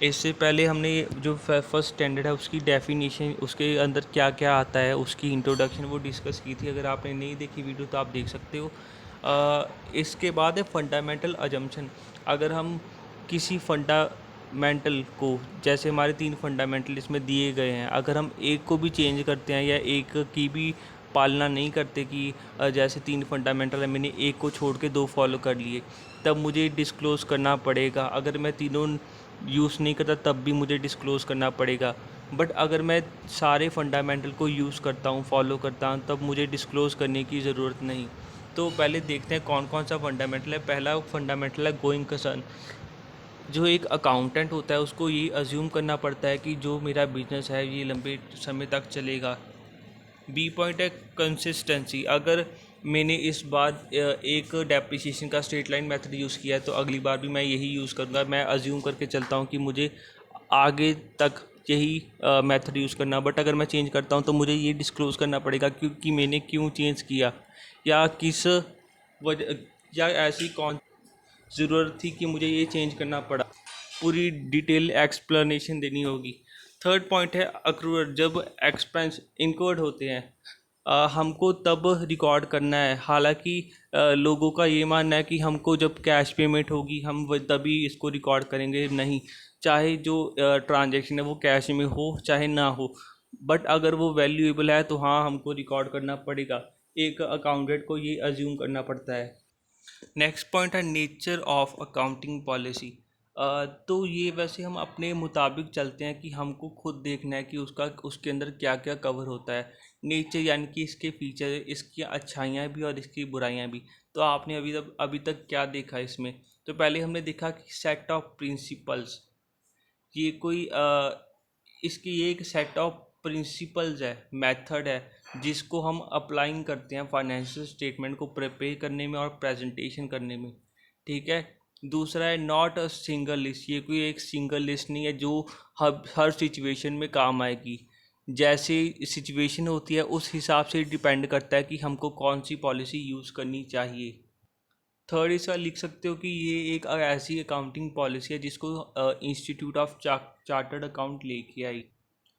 इससे पहले हमने जो फर्स्ट स्टैंडर्ड है उसकी डेफिनेशन, उसके अंदर क्या क्या आता है, उसकी इंट्रोडक्शन वो डिस्कस की थी। अगर आपने नहीं देखी वीडियो तो आप देख सकते हो। इसके बाद है फंडामेंटल अजम्पशन। अगर हम किसी फंडामेंटल को, जैसे हमारे 3 फंडामेंटल इसमें दिए गए हैं, अगर हम एक को भी चेंज करते हैं या एक की भी पालना नहीं करते कि जैसे 3 फंडामेंटल है, मैंने एक को छोड़ के 2 फॉलो कर लिए, तब मुझे डिस्क्लोज़ करना पड़ेगा। अगर मैं तीनों यूज़ नहीं करता तब भी मुझे डिस्क्लोज़ करना पड़ेगा। बट अगर मैं सारे फंडामेंटल को यूज़ करता हूँ, फॉलो करता हूँ, तब मुझे डिस्क्लोज़ करने की ज़रूरत नहीं। तो पहले देखते हैं कौन कौन सा फंडामेंटल है। पहला फंडामेंटल है गोइंग कंसर्न। जो एक अकाउंटेंट होता है उसको ये अज्यूम करना पड़ता है कि जो मेरा बिजनेस है ये लंबे समय तक चलेगा। बी पॉइंट है कंसिस्टेंसी। अगर मैंने इस बार एक डेप्रिसिएशन का स्ट्रेट लाइन मेथड यूज़ किया है तो अगली बार भी मैं यही यूज़ करूँगा। मैं अज्यूम करके चलता हूँ कि मुझे आगे तक यही मेथड यूज़ करना। बट अगर मैं चेंज करता हूँ तो मुझे ये डिस्क्लोज़ करना पड़ेगा क्योंकि मैंने क्यों चेंज किया, या किस वजह, या ऐसी कौन ज़रूरत थी कि मुझे ये चेंज करना पड़ा। पूरी डिटेल एक्सप्लेनेशन देनी होगी। थर्ड पॉइंट है अक्रूअर। जब एक्सपेंस इनकर्ड होते हैं हमको तब रिकॉर्ड करना है। हालांकि लोगों का ये मानना है कि हमको जब कैश पेमेंट होगी हम तभी इसको रिकॉर्ड करेंगे। नहीं, चाहे जो ट्रांजैक्शन है वो कैश में हो चाहे ना हो, बट अगर वो वैल्यूएबल है तो हाँ हमको रिकॉर्ड करना पड़ेगा। एक अकाउंटेंट को ये अज्यूम करना पड़ता है। नेक्स्ट पॉइंट है नेचर ऑफ अकाउंटिंग पॉलिसी। तो ये वैसे हम अपने मुताबिक चलते हैं कि हमको खुद देखना है कि उसके अंदर क्या क्या कवर होता है। नेचर यानी कि इसके फीचर, इसकी अच्छाइयाँ भी और इसकी बुराइयाँ भी। तो आपने अभी तक क्या देखा इसमें? तो पहले हमने देखा कि सेट ऑफ प्रिंसिपल्स। ये कोई इसकी ये एक सेट ऑफ प्रिंसिपल्स है, मेथड है, जिसको हम अप्लाइंग करते हैं फाइनेंशियल स्टेटमेंट को प्रिपेयर करने में और प्रेजेंटेशन करने में। ठीक है। दूसरा है नॉट अ सिंगल लिस्ट। ये कोई एक सिंगल लिस्ट नहीं है जो हर सिचुएशन में काम आएगी। जैसे सिचुएशन होती है उस हिसाब से डिपेंड करता है कि हमको कौन सी पॉलिसी यूज़ करनी चाहिए। थर्ड इसका लिख सकते हो कि ये एक ऐसी अकाउंटिंग पॉलिसी है जिसको इंस्टीट्यूट ऑफ चार्टर्ड अकाउंट लेके आई।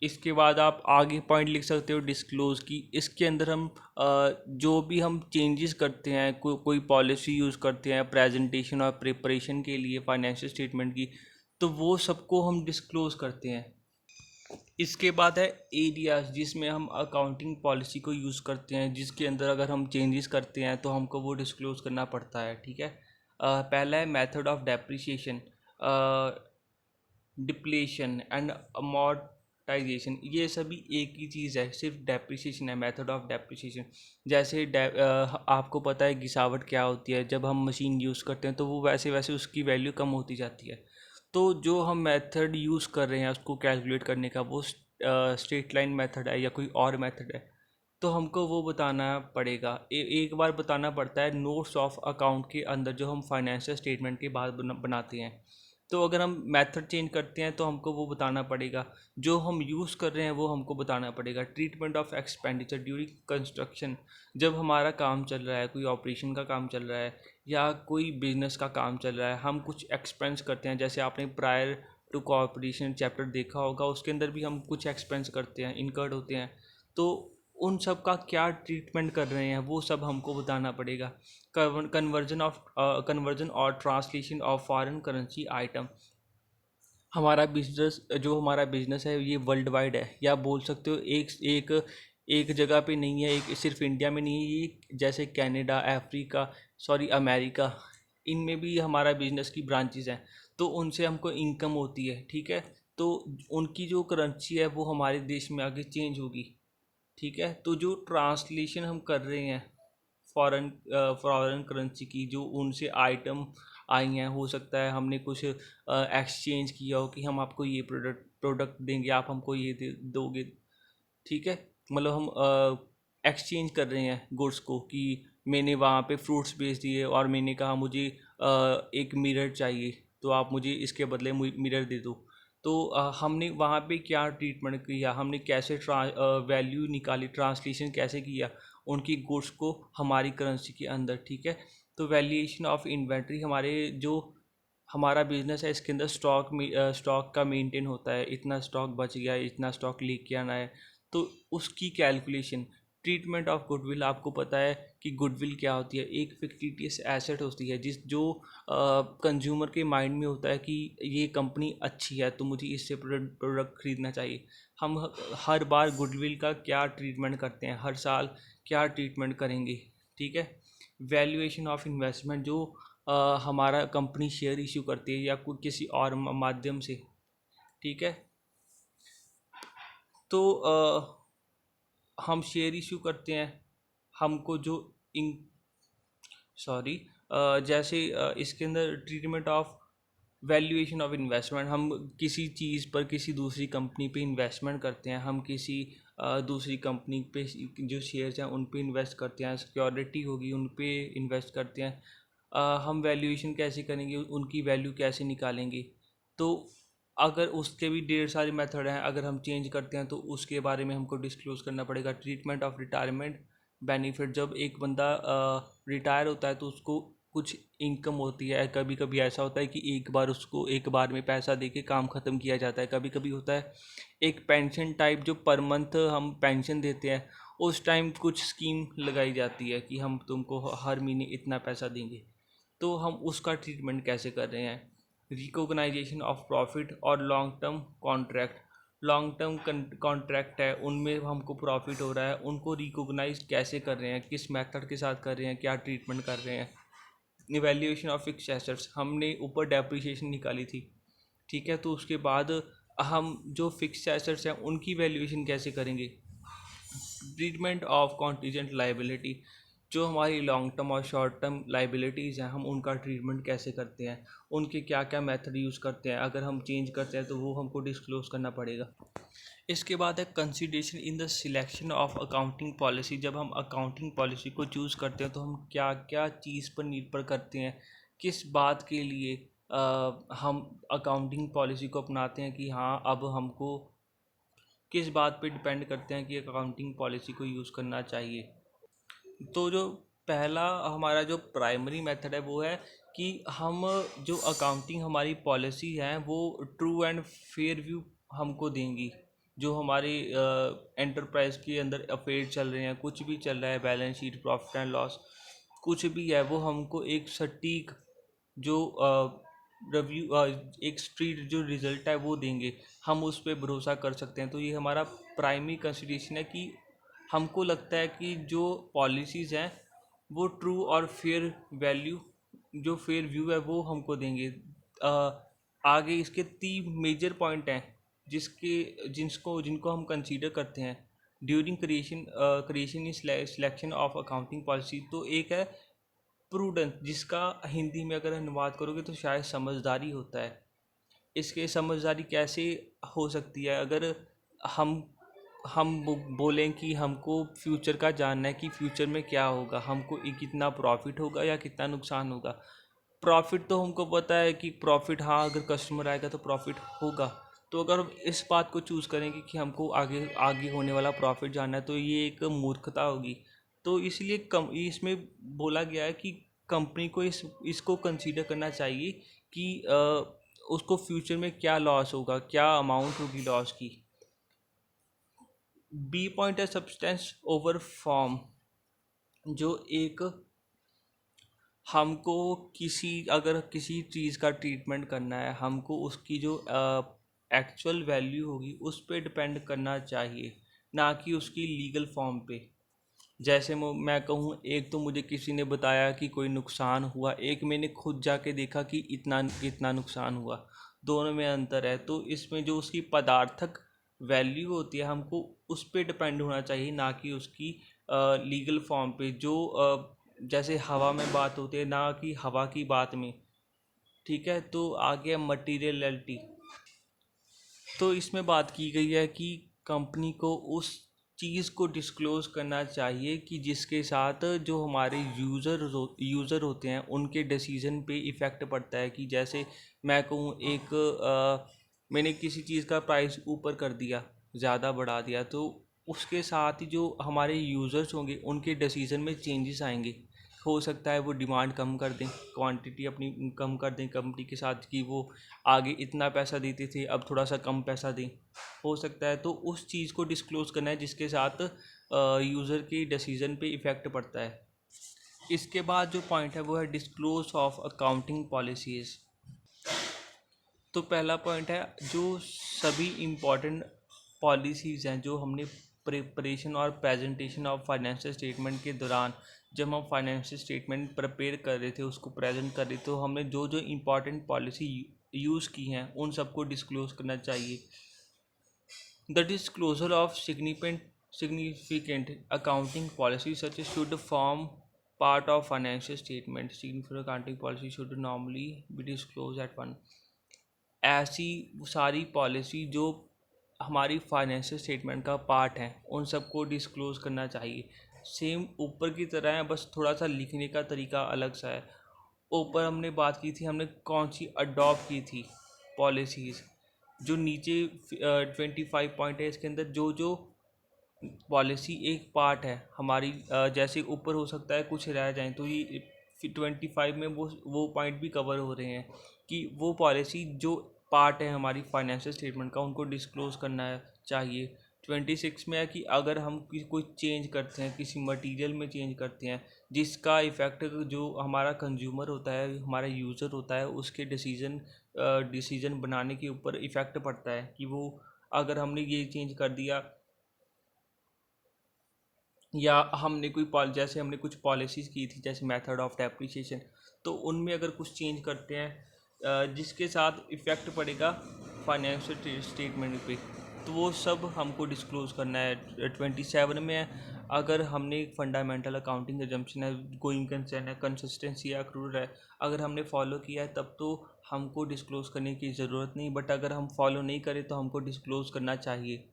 इसके बाद आप आगे पॉइंट लिख सकते हो डिस्क्लोज़ की। इसके अंदर हम जो भी हम चेंजेस करते हैं, कोई पॉलिसी यूज़ करते हैं प्रेजेंटेशन और प्रिपरेशन के लिए फाइनेंशियल स्टेटमेंट की, तो वो सबको हम डिस्क्लोज़ करते हैं। इसके बाद है एरियाज जिसमें हम अकाउंटिंग पॉलिसी को यूज़ करते हैं, जिसके अंदर अगर हम चेंजेस करते हैं तो हमको वो डिस्क्लोज़ करना पड़ता है। ठीक है। पहला है method of depreciation, depletion and amortisation. ये सभी एक ही चीज़ है, सिर्फ डेप्रिसिएशन है, मेथड ऑफ डेप्रिसिएशन। जैसे आपको पता है घिसावट क्या होती है, जब हम मशीन यूज़ करते हैं तो वो वैसे वैसे उसकी वैल्यू कम होती जाती है। तो जो हम मेथड यूज़ कर रहे हैं उसको कैलकुलेट करने का, वो स्ट्रेट लाइन मेथड है या कोई और मेथड है, तो हमको वो बताना पड़ेगा। एक बार बताना पड़ता है नोट्स ऑफ अकाउंट के अंदर जो हम फाइनेंशियल स्टेटमेंट के बाद बनाते हैं। तो अगर हम मेथड चेंज करते हैं तो हमको वो बताना पड़ेगा। जो हम यूज़ कर रहे हैं वो हमको बताना पड़ेगा। Treatment of expenditure during construction. जब हमारा काम चल रहा है, कोई ऑपरेशन का काम चल रहा है या कोई बिजनेस का काम चल रहा है, हम कुछ एक्सपेंस करते हैं। जैसे आपने प्रायर टू कॉर्पोरेशन चैप्टर देखा होगा, उसके अंदर भी हम कुछ एक्सपेंस करते हैं, इनकर्ड होते हैं। तो उन सब का क्या ट्रीटमेंट कर रहे हैं वो सब हमको बताना पड़ेगा। कन्वर्जन और translation of foreign currency item. हमारा बिजनेस है ये वर्ल्ड वाइड है, या बोल सकते हो एक एक एक जगह पे नहीं है, एक सिर्फ इंडिया में नहीं है ये। जैसे कनाडा, अफ्रीका, सॉरी अमेरिका, इनमें भी हमारा बिजनेस की ब्रांचेस हैं, तो उनसे हमको इनकम होती है। ठीक है। तो उनकी जो करेंसी है वो हमारे देश में आगे चेंज होगी। ठीक है। तो जो ट्रांसलेशन हम कर रहे हैं फॉरेन करेंसी की, जो उनसे आइटम आई हैं, हो सकता है हमने कुछ एक्सचेंज किया हो कि हम आपको ये प्रोडक्ट देंगे, आप हमको ये दोगे। ठीक है। मतलब हम एक्सचेंज कर रहे हैं गुड्स को, कि मैंने वहाँ पे फ्रूट्स बेच दिए और मैंने कहा मुझे एक मिरर चाहिए, तो आप मुझे इसके बदले मिरर दे दो। तो हमने वहाँ पे क्या ट्रीटमेंट किया, हमने कैसे वैल्यू निकाली, ट्रांसलेशन कैसे किया उनकी गुड्स को हमारी करेंसी के अंदर। ठीक है। तो वैल्यूएशन ऑफ इन्वेंट्री, हमारे जो हमारा बिजनेस है, इसके अंदर स्टॉक का मेंटेन होता है, इतना स्टॉक बच गया है, इतना स्टॉक लेके आना है, तो उसकी कैलकुलेशन। ट्रीटमेंट ऑफ गुडविल, आपको पता है कि गुडविल क्या होती है, एक फिक्टिटियस एसेट होती है जिस जो कंज्यूमर के माइंड में होता है कि ये कंपनी अच्छी है तो मुझे इससे प्रोडक्ट खरीदना चाहिए। हम हर बार गुडविल का क्या ट्रीटमेंट करते हैं, हर साल क्या ट्रीटमेंट करेंगे, ठीक है। वैल्यूएशन ऑफ इन्वेस्टमेंट, जो हमारा कंपनी शेयर इशू करती है या कोई किसी और माध्यम से, ठीक है। तो हम शेयर इशू करते हैं, हमको जो इन सॉरी जैसे इसके अंदर treatment of valuation of investment, हम किसी चीज़ पर किसी दूसरी कंपनी पे इन्वेस्टमेंट करते हैं, हम किसी दूसरी कंपनी पे जो शेयर्स हैं उन पे इन्वेस्ट करते हैं, सिक्योरिटी होगी उन पे इन्वेस्ट करते हैं। हम वैल्यूएशन कैसे करेंगे, उनकी वैल्यू कैसे निकालेंगे, तो अगर उसके भी ढेर सारे मेथड हैं, अगर हम चेंज करते हैं तो उसके बारे में हमको डिस्क्लोज़ करना पड़ेगा। ट्रीटमेंट ऑफ रिटायरमेंट बेनिफिट, जब एक बंदा रिटायर होता है तो उसको कुछ इनकम होती है, कभी कभी ऐसा होता है कि एक बार में पैसा देके काम ख़त्म किया जाता है, कभी कभी होता है एक पेंशन टाइप, जो पर मंथ हम पेंशन देते हैं, उस टाइम कुछ स्कीम लगाई जाती है कि हम तुमको हर महीने इतना पैसा देंगे, तो हम उसका ट्रीटमेंट कैसे कर रहे हैं। रिकॉग्नाइजेशन ऑफ प्रॉफिट और long term contract, long term contract है उनमें हमको प्रॉफिट हो रहा है, उनको रिकॉग्नाइज कैसे कर रहे हैं, किस मेथड के साथ कर रहे हैं, क्या ट्रीटमेंट कर रहे हैं। इवैल्यूएशन ऑफ फिक्स्ड एसेट्स, हमने ऊपर डेप्रिसिएशन निकाली थी, ठीक है, तो उसके बाद हम जो फिक्स्ड एसेट्स हैं उनकी वैल्यूएशन कैसे करेंगे। ट्रीटमेंट ऑफ कॉन्टीजेंट लाइबिलिटी, जो हमारी लॉन्ग टर्म और शॉर्ट टर्म लाइबिलिटीज़ हैं, हम उनका ट्रीटमेंट कैसे करते हैं, उनके क्या क्या मेथड यूज़ करते हैं, अगर हम चेंज करते हैं तो वो हमको डिस्क्लोज़ करना पड़ेगा। इसके बाद है consideration in the selection of accounting policy, जब हम अकाउंटिंग पॉलिसी को चूज़ करते हैं तो हम क्या क्या चीज़ पर निर्भर करते हैं, किस बात के लिए हम अकाउंटिंग पॉलिसी को अपनाते हैं, कि हाँ अब हमको किस बात पे डिपेंड करते हैं कि अकाउंटिंग पॉलिसी को यूज़ करना चाहिए। तो जो पहला हमारा जो प्राइमरी मेथड है वो है कि हम जो अकाउंटिंग हमारी पॉलिसी है वो ट्रू एंड फेयर व्यू हमको देंगी। जो हमारी एंटरप्राइज के अंदर अफेयर चल रहे हैं, कुछ भी चल रहा है, balance sheet, profit and loss, कुछ भी है, वो हमको एक सटीक जो रिव्यू, एक स्ट्रीट जो रिज़ल्ट है वो देंगे, हम उस पर भरोसा कर सकते हैं। तो ये हमारा प्राइमरी कंसिडरेशन है कि हमको लगता है कि जो पॉलिसीज़ हैं वो ट्रू और फेयर वैल्यू, जो फेयर व्यू है वो हमको देंगे। आगे इसके 3 मेजर पॉइंट हैं जिनको हम कंसीडर करते हैं during creation selection of accounting policy. तो एक है प्रूडेंस, जिसका हिंदी में अगर अनुवाद करोगे तो शायद समझदारी होता है। इसके समझदारी कैसे हो सकती है, अगर हम बोलें कि हमको फ्यूचर का जानना है कि फ्यूचर में क्या होगा, हमको कितना प्रॉफिट होगा या कितना नुकसान होगा। प्रॉफिट तो हमको पता है कि प्रॉफिट, हाँ अगर कस्टमर आएगा तो प्रॉफिट होगा। तो अगर हम इस बात को चूज़ करेंगे कि हमको आगे आगे होने वाला प्रॉफिट जानना है तो ये एक मूर्खता होगी। तो इसलिए इसमें बोला गया है कि कंपनी को इसको कंसीडर करना चाहिए कि उसको फ्यूचर में क्या लॉस होगा, क्या अमाउंट होगी लॉस की। बी पॉइंट है सब्सटेंस ओवर फॉर्म, जो एक हमको अगर किसी चीज़ का ट्रीटमेंट करना है, हमको उसकी जो एक्चुअल वैल्यू होगी उस पर डिपेंड करना चाहिए, ना कि उसकी लीगल फॉर्म पे। जैसे मैं कहूँ, एक तो मुझे किसी ने बताया कि कोई नुकसान हुआ, एक मैंने खुद जाके देखा कि इतना इतना नुकसान हुआ, दोनों में अंतर है। तो इसमें जो उसकी पदार्थक वैल्यू होती है हमको उस पर डिपेंड होना चाहिए, ना कि उसकी लीगल फॉर्म पे। जो जैसे हवा में बात होती है, ना कि हवा की बात में, ठीक है। तो आगे मटीरियलिटी, तो इसमें बात की गई है कि कंपनी को उस चीज़ को डिस्क्लोज़ करना चाहिए कि जिसके साथ जो हमारे यूज़र होते हैं उनके डिसीज़न पे इफ़ेक्ट पड़ता है। कि जैसे मैं कहूँ, मैंने किसी चीज़ का प्राइस ऊपर कर दिया, ज़्यादा बढ़ा दिया, तो उसके साथ ही जो हमारे यूज़र्स होंगे उनके डिसीज़न में चेंजेस आएंगे। हो सकता है वो डिमांड कम कर दें, क्वांटिटी अपनी कम कर दें कंपनी के साथ कि वो आगे इतना पैसा देते थे अब थोड़ा सा कम पैसा दें, हो सकता है। तो उस चीज़ को डिस्क्लोज़ करना है जिसके साथ यूज़र की डिसीजन पे इफ़ेक्ट पड़ता है। इसके बाद जो पॉइंट है वो है डिस्क्लोज ऑफ अकाउंटिंग पॉलिसीज़। तो पहला पॉइंट है जो सभी इम्पोर्टेंट पॉलिसीज़ हैं जो हमने प्रिपरेशन और प्रेजेंटेशन ऑफ फाइनेंशियल स्टेटमेंट के दौरान, जब हम फाइनेंशियल स्टेटमेंट प्रिपेयर कर रहे थे, उसको प्रेजेंट कर रहे थे, तो हमने जो जो इम्पोर्टेंट पॉलिसी यूज़ की हैं उन सबको डिस्क्लोज़ करना चाहिए। The disclosure of significant accounting policies such as should form part of financial statement. Significant accounting policy should normally be disclosed at one. ऐसी सारी पॉलिसी जो हमारी फाइनेंशियल स्टेटमेंट का पार्ट है उन सबको डिस्क्लोज़ करना चाहिए। सेम ऊपर की तरह है, बस थोड़ा सा लिखने का तरीका अलग सा है। ऊपर हमने बात की थी, हमने कौन सी अडॉप्ट की थी पॉलिसीज़। जो नीचे 25 पॉइंट है, इसके अंदर जो जो पॉलिसी एक पार्ट है हमारी, जैसे ऊपर हो सकता है कुछ रह जाए, तो ये 25 में वो पॉइंट भी कवर हो रहे हैं कि वो पॉलिसी जो पार्ट है हमारी फाइनेंशियल स्टेटमेंट का उनको डिस्क्लोज़ करना चाहिए। 26 में है कि अगर हम कोई चेंज करते हैं, किसी मटेरियल में चेंज करते हैं जिसका इफ़ेक्ट जो हमारा कंज्यूमर होता है, हमारा यूज़र होता है, उसके डिसीजन बनाने के ऊपर इफ़ेक्ट पड़ता है कि वो अगर हमने ये चेंज कर दिया, या हमने जैसे हमने कुछ पॉलिसीज़ की थी जैसे मेथड ऑफ डेप्रिसिएशन, तो उनमें अगर कुछ चेंज करते हैं जिसके साथ इफ़ेक्ट पड़ेगा फाइनेंशियल स्टेटमेंट पे, तो वो सब हमको डिस्क्लोज़ करना है। 27 में है, अगर हमने एक फंडामेंटल अकाउंटिंग एजम्पशन है, गोइंग कंसर्न है, कंसिस्टेंसी है, अक्रूड है, अगर हमने फॉलो किया है तब तो हमको डिस्क्लोज़ करने की ज़रूरत नहीं, बट अगर हम फॉलो नहीं करें तो हमको डिस्क्लोज़ करना चाहिए।